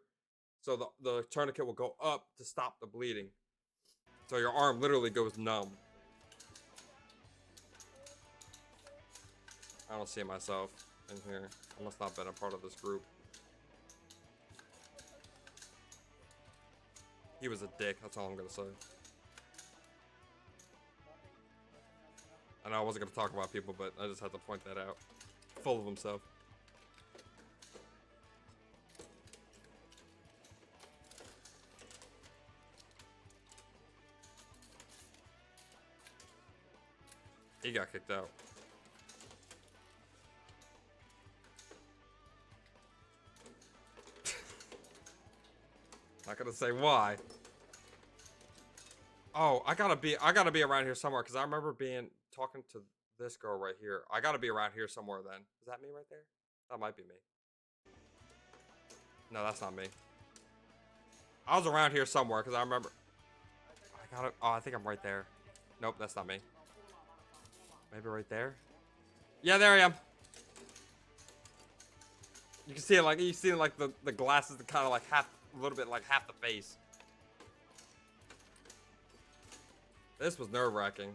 So the tourniquet will go up to stop the bleeding. So your arm literally goes numb. I don't see myself in here. I must not have been a part of this group. He was a dick, that's all I'm gonna say. I know I wasn't gonna talk about people, but I just had to point that out. Full of himself. He got kicked out. Not gonna say why. Oh, I gotta be around here somewhere because I remember talking to this girl right here. I gotta be around here somewhere then. Is that me right there? That might be me. No, that's not me. I was around here somewhere because I remember. Oh, I think I'm right there. Nope, that's not me. Maybe right there. Yeah, there I am. You can see it like the glasses that kind of like a little bit like half the face. This was nerve-wracking.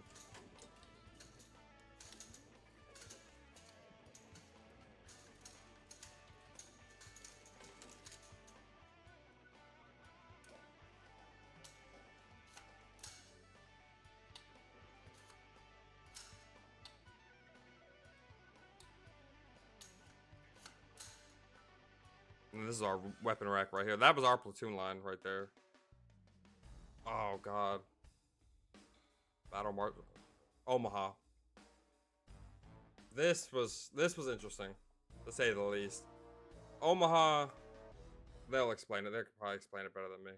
And this is our weapon rack right here. That was our platoon line right there. Oh god. Battle March Omaha. This was interesting, to say the least. Omaha, they'll explain it. They could probably explain it better than me.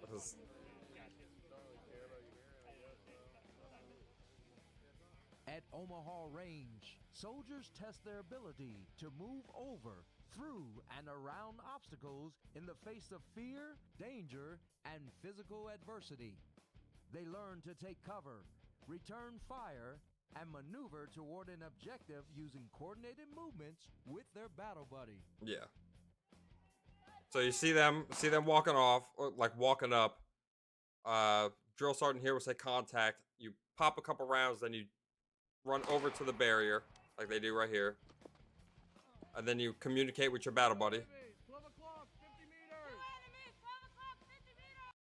Because At Omaha Range, soldiers test their ability to move over, through, and around obstacles in the face of fear, danger, and physical adversity. They learn to take cover, return fire, and maneuver toward an objective using coordinated movements with their battle buddy. yeah. So you see them walking off, or like walking up. Drill sergeant here will say contact. You pop a couple rounds, then you run over to the barrier, like they do right here. And then you communicate with your battle buddy. 12 o'clock, 50 meters.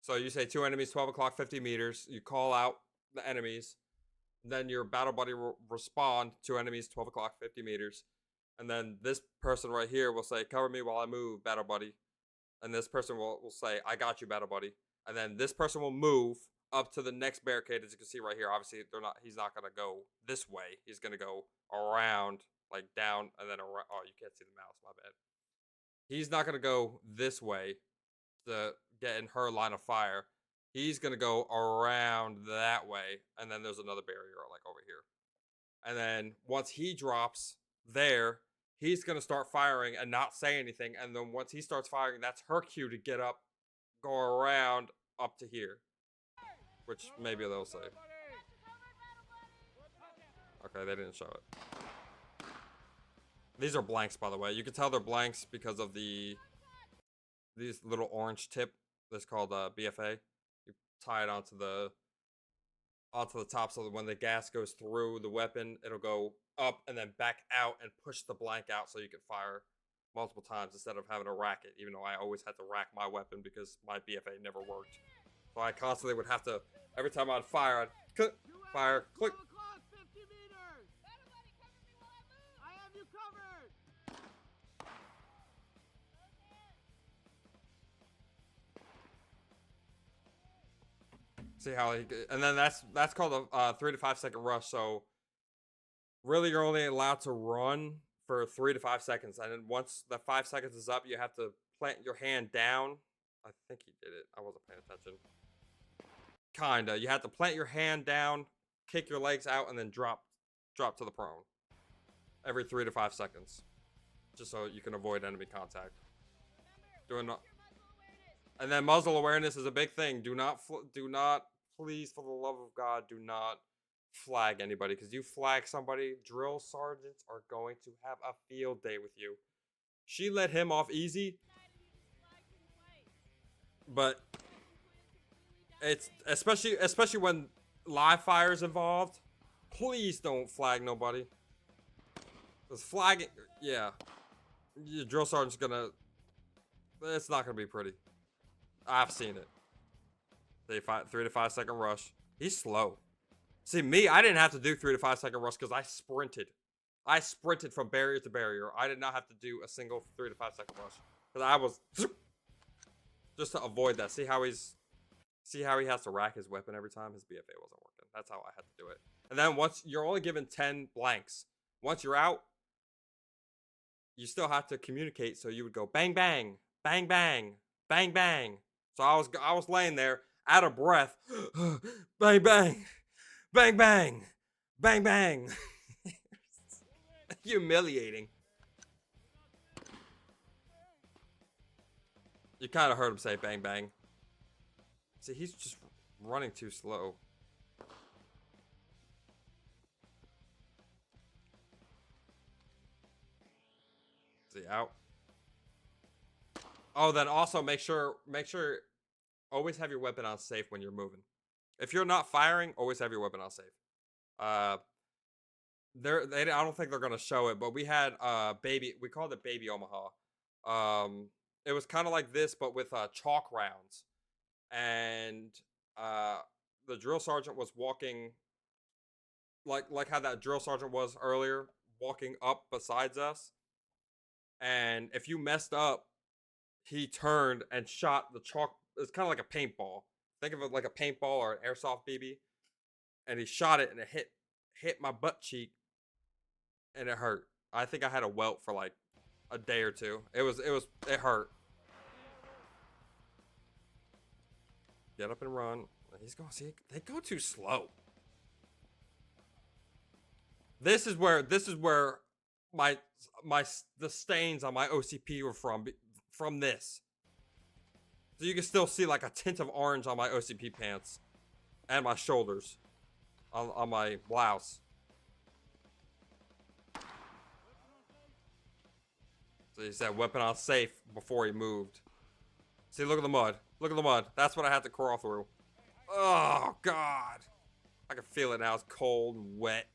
So you say 2 enemies, 12 o'clock, 50 meters. You call out the enemies. Then your battle buddy will respond, 2 enemies, 12 o'clock, 50 meters. And then this person right here will say, cover me while I move, battle buddy. And this person will say, I got you, battle buddy. And then this person will move up to the next barricade, as you can see right here. Obviously, he's not going to go this way. He's going to go around, like down, and then around. Oh, you can't see the mouse, my bad. He's not going to go this way to get in her line of fire. He's going to go around that way, and then there's another barrier, like over here. And then once he drops there, he's going to start firing and not say anything. And then once he starts firing, that's her cue to get up, go around up to here. Which maybe they'll say. Okay, they didn't show it. These are blanks, by the way. You can tell they're blanks because of these little orange tip. That's called BFA. You tie it onto the top so that when the gas goes through the weapon, it'll go up and then back out and push the blank out so you can fire multiple times instead of having to rack it, even though I always had to rack my weapon because my BFA never worked. So I constantly would have to, every time I'd fire, I'd click, fire, click. 12 o'clock, 50 meters. I have you covered. See how he, and then that's called a 3 to 5 second rush. So really, you're only allowed to run for 3 to 5 seconds, and then once the 5 seconds is up, you have to plant your hand down. I think he did it. I wasn't paying attention. Kinda. You have to plant your hand down, kick your legs out, and then drop to the prone every 3 to 5 seconds, just so you can avoid enemy contact. And then muzzle awareness is a big thing. Do not, please, for the love of God, do not flag anybody, because you flag somebody, drill sergeants are going to have a field day with you. She let him off easy, but it's especially when live fire is involved. Please don't flag nobody. Because flagging, yeah, your drill sergeant's gonna. It's not gonna be pretty. I've seen it. 3 to 5 second rush. He's slow. See, me, I didn't have to do 3 to 5 second rush because I sprinted. I sprinted from barrier to barrier. I did not have to do a single 3 to 5 second rush because I was just to avoid that. See how he has to rack his weapon every time? His BFA wasn't working. That's how I had to do it. And then once you're only given 10 blanks. Once you're out, you still have to communicate. So you would go bang bang, bang bang, bang bang. So I was laying there out of breath, bang bang, bang bang, bang bang. Humiliating. You kind of heard him say bang bang. See, he's just running too slow. See, out. Oh, then also make sure always have your weapon on safe when you're moving. If you're not firing, always have your weapon on safe. I don't think they're gonna show it, but we had we called it Baby Omaha. It was kind of like this, but with chalk rounds, and the drill sergeant was walking like how that drill sergeant was earlier, walking up besides us. and if you messed up, he turned and shot the chalk. It's kind of like a paintball. Think of it like a paintball or an airsoft BB, and he shot it and it hit my butt cheek, and it hurt. I think I had a welt for like a day or two. It hurt. Get up and run. He's going. See, they go too slow. This is where the stains on my OCP were from this. So you can still see like a tint of orange on my OCP pants and my shoulders on my blouse. So he said weapon on safe before he moved. See, look at the mud. Look at the mud. That's what I had to crawl through. Oh, God. I can feel it now. It's cold and wet.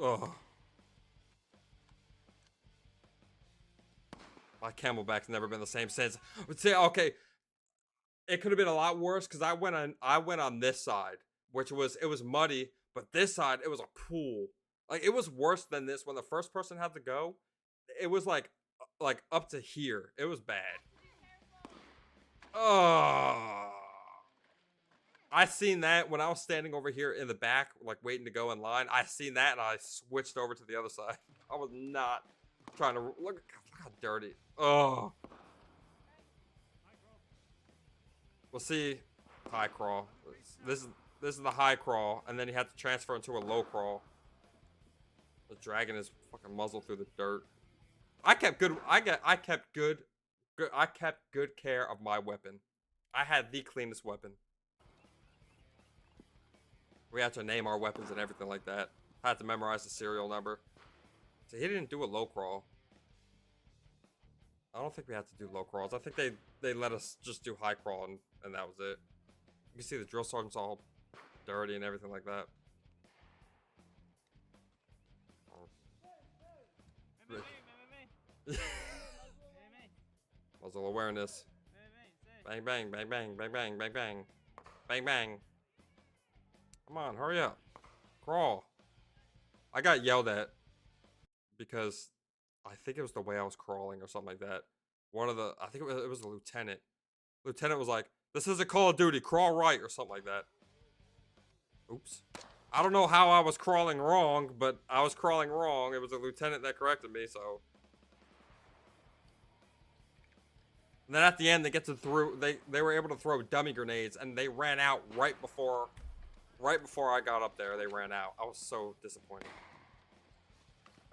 Ugh. My camelback's never been the same since. But see, okay. It could have been a lot worse because I went on this side, which was, it was muddy, but this side, it was a pool. Like, it was worse than this. When the first person had to go, it was like up to here. It was bad. Oh, I seen that when I was standing over here in the back, like waiting to go in line. I seen that and I switched over to the other side. I was not trying to look how dirty. Oh, we'll see. High crawl. This is the high crawl, and then you have to transfer into a low crawl. The dragging his fucking muzzle through the dirt. I kept good care of my weapon. I had the cleanest weapon. We had to name our weapons and everything like that. I had to memorize the serial number. So he didn't do a low crawl. I don't think we had to do low crawls. I think they let us just do high crawl and that was it. You can see the drill sergeant's all dirty and everything like that. Muzzle awareness. Bang, bang, bang, bang, bang, bang, bang, bang. Bang, bang. Come on, hurry up. Crawl. I got yelled at because I think it was the way I was crawling or something like that. I think it was the lieutenant. Lieutenant was like, "This isn't Call of Duty, crawl right," or something like that. Oops. I don't know how I was crawling wrong, but I was crawling wrong. It was a lieutenant that corrected me, so. And then at the end, they were able to throw dummy grenades, and they ran out right before I got up there. They ran out. I was so disappointed.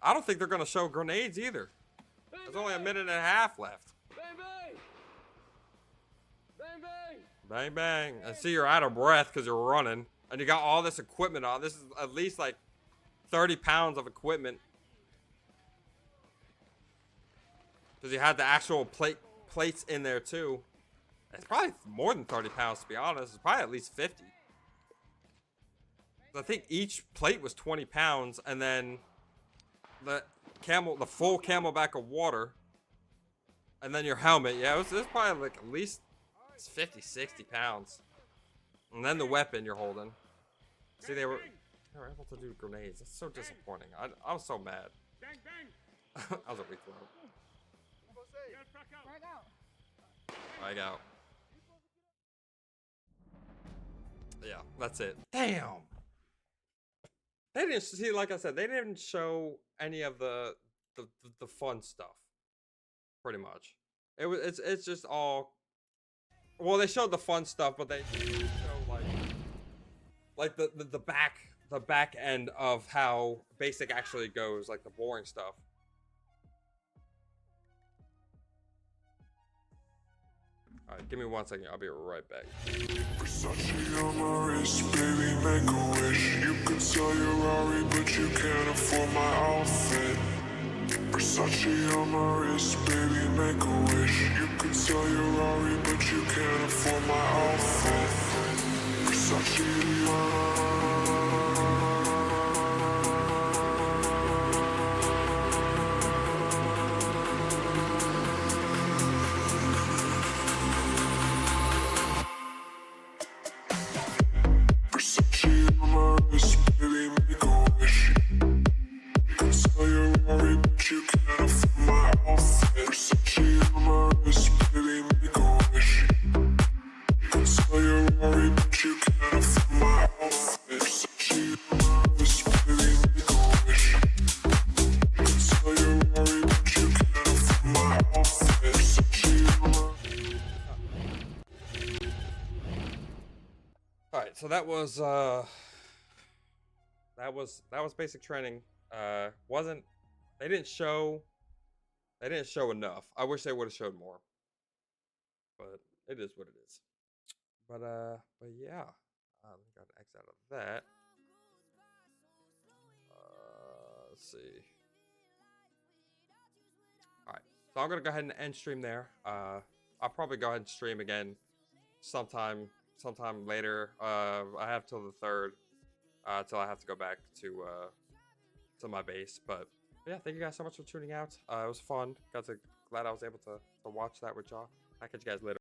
I don't think they're gonna show grenades either. There's only a minute and a half left. Bang, bang! Bang, bang! Bang, bang. And see, you're out of breath because you're running, and you got all this equipment on. This is at least like 30 pounds of equipment. Because you had the actual plates in there too. It's probably more than 30 pounds to be honest. It's probably at least 50. I think each plate was 20 pounds, and then the full camelback of water, and then your helmet. Yeah, it was probably like at least 50, 60 pounds. And then the weapon you're holding. See, they were able to do grenades. That's so disappointing. I was so mad. I was a weak throw. Frag out. Yeah, that's it. Damn. They didn't see, like I said, they didn't show any of the fun stuff. Pretty much. It's just all. Well, they showed the fun stuff, but they didn't show like the back end of how basic actually goes, like the boring stuff. Alright, give me 1 second. I'll be right back. Versace on my wrist, baby, make a wish. You could sell your Rari, but you can't afford my outfit. Versace on my wrist, baby, make a wish. You could sell your Rari, but you can't afford my outfit. Versace. Versace on my wrist, baby, make a wish. You can sell your Rari, but you can't afford So that was basic training. Wasn't they didn't show enough. I wish they would have showed more. But it is what it is. But yeah. Got an X out of that. Let's see. Alright. So I'm gonna go ahead and end stream there. I'll probably go ahead and stream again sometime later. I have till the 3rd. Till I have to go back to my base. But yeah, thank you guys so much for tuning out. It was fun. Glad I was able to watch that with y'all. I'll catch you guys later.